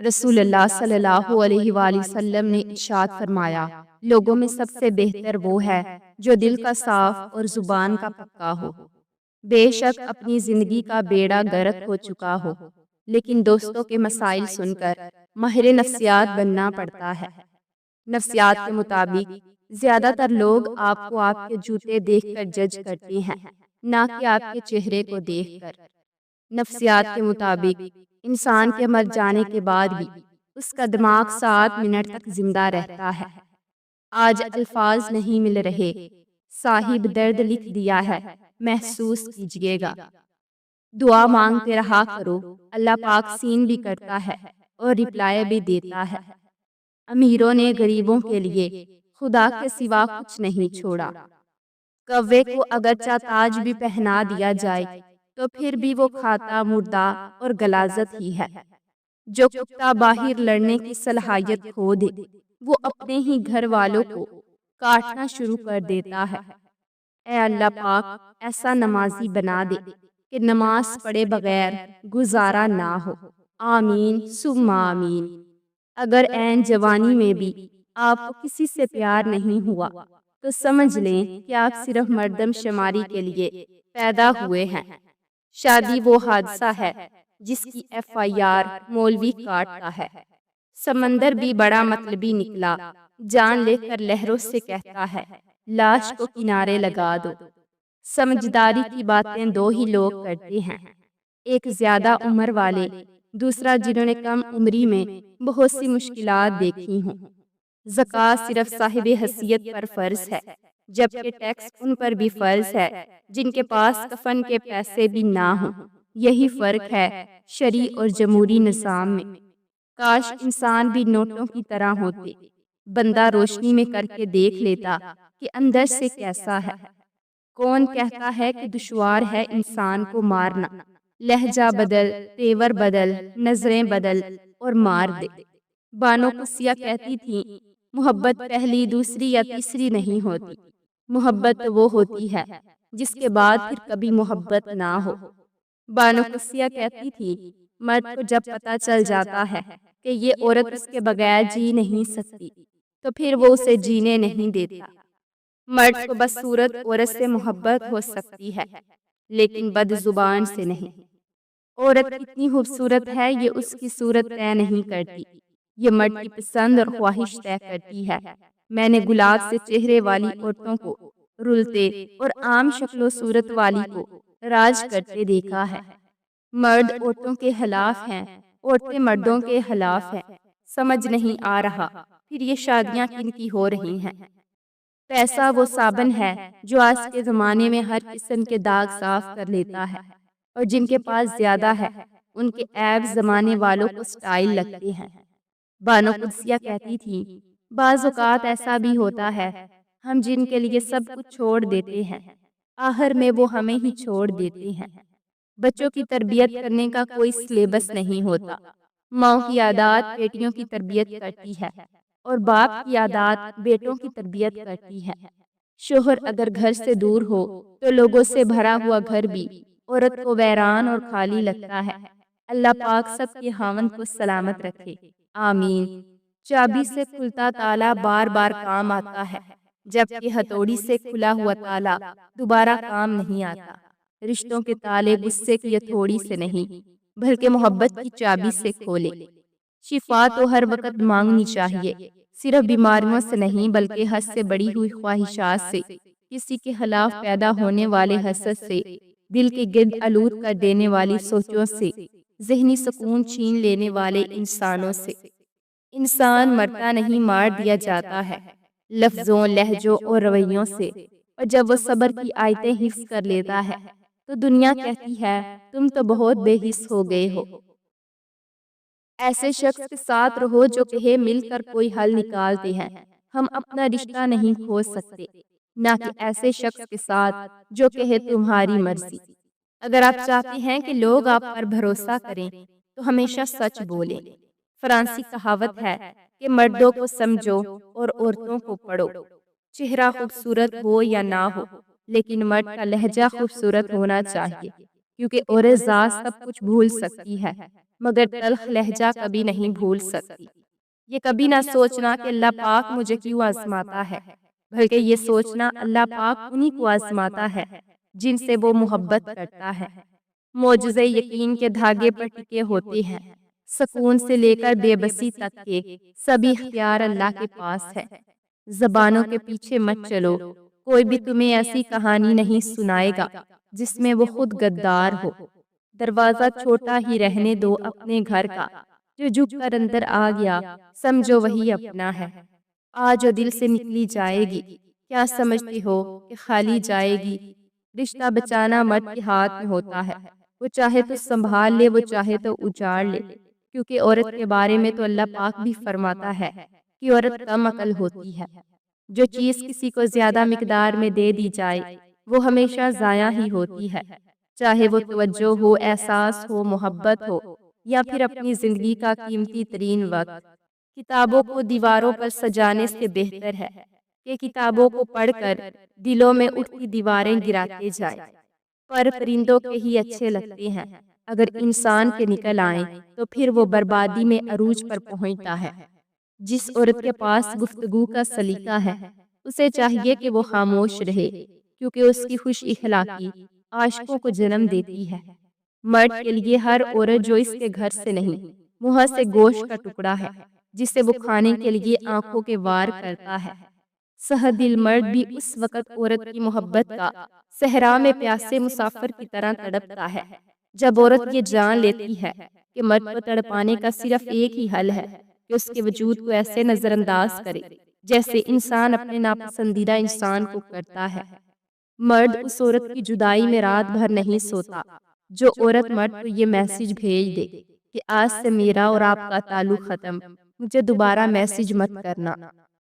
رسول اللہ صلی اللہ علیہ وآلہ وسلم نے ارشاد فرمایا، لوگوں میں سب سے بہتر وہ ہے جو دل کا صاف اور زبان کا پکا ہو۔ بے شک اپنی زندگی کا بیڑا غرق ہو چکا ہو، لیکن دوستوں کے مسائل سن کر ماہر نفسیات بننا پڑتا ہے۔ نفسیات کے مطابق زیادہ تر لوگ آپ کو آپ کے جوتے دیکھ کر جج کرتے ہیں، نہ کہ آپ کے چہرے کو دیکھ کر۔ نفسیات کے مطابق انسان کے مر جانے کے بعد بھی اس کا دماغ 7 منٹ تک زندہ رہتا ہے۔ آج الفاظ نہیں مل رہے، صاحب درد لکھ دیا ہے، محسوس کیجئے گا۔ دعا مانگتے رہا کرو، اللہ پاک سین بھی کرتا ہے اور رپلائی بھی دیتا ہے۔ امیروں نے غریبوں کے لیے خدا کے سوا کچھ نہیں چھوڑا۔ کوے کو اگرچہ تاج بھی پہنا دیا جائے تو پھر بھی وہ کھاتا مردہ اور غلاظت ہی ہے۔ جو کتا باہر لڑنے کی صلاحیت کھو دے، وہ اپنے ہی گھر والوں کو کاٹنا شروع کر دیتا ہے۔ اے اللہ پاک ایسا نمازی بنا دے کہ نماز پڑھے بغیر گزارا نہ ہو۔ آمین ثم آمین۔ اگر عین جوانی میں بھی آپ کو کسی سے پیار نہیں ہوا تو سمجھ لیں کہ آپ صرف مردم شماری کے لیے پیدا ہوئے ہیں۔ شادی وہ حادثہ ہے جس کی FIR مولوی کاٹتا ہے۔ سمندر بھی بڑا مطلبی نکلا، جان لے کر لہروں سے کہتا ہے، لاش کو کنارے لگا دو۔ سمجھداری کی باتیں دو ہی لوگ کرتے ہیں، ایک زیادہ عمر والے، دوسرا جنہوں نے کم عمری میں بہت سی مشکلات دیکھی ہوں۔ زکوٰۃ صرف صاحب حیثیت پر فرض ہے، جبکہ ٹیکس ان پر بھی فرض ہے جن کے پاس کفن کے پیسے بھی نہ ہوں۔ یہی فرق ہے شرعی اور جمہوری نظام میں۔ کاش انسان بھی نوٹوں کی طرح ہوتے، بندہ روشنی میں کر کے دیکھ لیتا کہ اندر سے کیسا ہے۔ کون کہتا ہے کہ دشوار ہے انسان کو مارنا؟ لہجہ بدل، تیور بدل، نظریں بدل اور مار دے۔ بانو قدسیہ کہتی تھیں، محبت پہلی، دوسری یا تیسری نہیں ہوتی، محبت وہ ہوتی ہے جس کے بعد پھر کبھی محبت نہ ہو۔ بانو قدسیہ کہتی تھی، مرد کو جب پتہ چل جاتا ہے کہ یہ عورت اس کے بغیر جی نہیں سکتی تو پھر وہ اسے جینے نہیں دیتا۔ مرد کو بس صورت عورت سے محبت ہو سکتی ہے، لیکن بد زبان سے نہیں۔ عورت کتنی خوبصورت ہے یہ اس کی صورت طے نہیں کرتی، یہ مرد کی پسند اور خواہش طے کرتی ہے۔ میں نے گلاب سے چہرے والی عورتوں کو رلتے اور عام شکل و صورت والی کو راج کرتے دیکھا ہے۔ مرد عورتوں کے خلاف ہیں، عورتیں مردوں کے خلاف ہیں۔ سمجھ نہیں آ رہا پھر یہ شادیاں کن کی ہو رہی ہیں۔ پیسہ وہ صابن ہے جو آج کے زمانے میں ہر قسم کے داغ صاف کر لیتا ہے، اور جن کے پاس زیادہ ہے ان کے عیب زمانے والوں کو سٹائل لگتے ہیں۔ بانو قدسیہ کہتی تھی، بعض اوقات ایسا بھی ہوتا ہے ہم جن کے لیے سب کچھ چھوڑ دیتے ہیں، آخر میں وہ ہمیں ہی چھوڑ دیتے ہیں۔ بچوں کی تربیت کرنے کا کوئی سلیبس نہیں ہوتا۔ ماں کی عادات بیٹیوں کی تربیت کرتی ہے اور باپ کی عادات بیٹوں کی تربیت کرتی ہے۔ شوہر اگر گھر سے دور ہو تو لوگوں سے بھرا ہوا گھر بھی عورت کو ویران اور خالی لگتا ہے۔ اللہ پاک سب کے خاوند کو سلامت رکھے، آمین۔ چابی سے کھلتا تالا بار بار کام آتا ہے، جبکہ ہتھوڑی سے کھلا ہوا تالا دوبارہ کام نہیں آتا۔ رشتوں کے تالے غصے کی ہتھوڑی سے نہیں بلکہ محبت کی چابی سے کھولے۔ شفا تو ہر وقت مانگنی چاہیے، صرف بیماریوں سے نہیں بلکہ حد سے بڑی ہوئی خواہشات سے، کسی کے خلاف پیدا ہونے والے حسد سے، دل کے گرد آلود کر دینے والی سوچوں سے، ذہنی سکون چھین لینے والے انسانوں سے۔ انسان مرتا نہیں، مار دیا جاتا ہے، لفظوں، لہجوں اور رویوں سے، اور جب وہ صبر کی آیتیں حفظ کر لیتا ہے تو دنیا کہتی ہے تم تو بہت بے حس ہو گئے ہو۔ ایسے شخص کے ساتھ رہو جو کہے مل کر کوئی حل نکالتے ہیں، ہم اپنا رشتہ نہیں کھو سکتے، نہ کہ ایسے شخص کے ساتھ جو کہے تمہاری مرضی۔ اگر آپ چاہتے ہیں کہ لوگ آپ پر بھروسہ کریں تو ہمیشہ سچ بولیں۔ فرانسی کہاوت ہے کہ مردوں کو سمجھو اور عورتوں کو پڑھو۔ چہرہ خوبصورت ہو یا نہ ہو، لیکن مرد کا لہجہ خوبصورت ہونا چاہیے۔ کیونکہ عورت ذات سب کچھ بھول سکتی ہے مگر تلخ لہجہ کبھی نہیں بھول سکتی۔ یہ کبھی نہ سوچنا کہ اللہ پاک مجھے کیوں آزماتا ہے، بلکہ یہ سوچنا اللہ پاک انہی کو آزماتا ہے جن سے وہ محبت کرتا ہے۔ معجزے یقین کے دھاگے پر ٹکے ہوتے ہیں، سکون سے لے کر بے بسی تک کے سبھی اختیار اللہ کے پاس ہے۔ زبانوں کے پیچھے مت چلو، کوئی بھی تمہیں ایسی کہانی نہیں سنائے گا جس میں وہ خود غدار ہو۔ دروازہ چھوٹا ہی رہنے دو اپنے گھر کا، جو جھک کر اندر آ گیا سمجھو وہی اپنا ہے۔ آج جو دل سے نکلی جائے گی کیا سمجھتے ہو کہ خالی جائے گی؟ رشتہ بچانا مرد کے ہاتھ میں ہوتا ہے، وہ چاہے تو سنبھال لے، وہ چاہے تو اجاڑ لے، کیونکہ عورت کے بارے میں تو اللہ پاک بھی فرماتا ہے کہ عورت کم عقل ہوتی ہے۔ جو چیز کسی کو زیادہ مقدار میں دے دی جائے وہ ہمیشہ ضائع ہی ہوتی ہے، چاہے وہ توجہ ہو، احساس ہو، محبت ہو یا پھر اپنی زندگی کا قیمتی ترین وقت۔ کتابوں کو دیواروں پر سجانے سے بہتر ہے کہ کتابوں کو پڑھ کر دلوں میں اٹھتی دیواریں گراتے جائیں۔ پر پرندوں کے ہی اچھے لگتے ہیں، اگر انسان کے نکل آئیں تو پھر وہ بربادی میں عروج پر پہنچتا ہے۔ جس عورت کے پاس گفتگو کا سلیقہ ہے اسے چاہیے کہ وہ خاموش رہے، کیونکہ اس کی خوش اخلاقی عاشقوں کو جنم دیتی ہے۔ مرد کے لیے ہر عورت جو اس کے گھر سے نہیں، منہ سے گوشت کا ٹکڑا ہے جسے وہ کھانے کے لیے آنکھوں کے وار کرتا ہے۔ سہ دل مرد بھی اس وقت عورت کی محبت کا صحرا میں پیاسے مسافر کی طرح تڑپتا ہے جب عورت یہ جان لیتی ہے کہ مرد کو تڑپانے کا صرف ایک ہی حل ہے کہ اس کے وجود کو ایسے نظر انداز کرے جیسے انسان اپنے ناپسندیدہ انسان کو کرتا ہے۔ مرد اس عورت کی جدائی میں رات بھر نہیں سوتا جو عورت مرد کو یہ میسج بھیج دے کہ آج سے میرا اور آپ کا تعلق ختم، مجھے دوبارہ میسج مت کرنا۔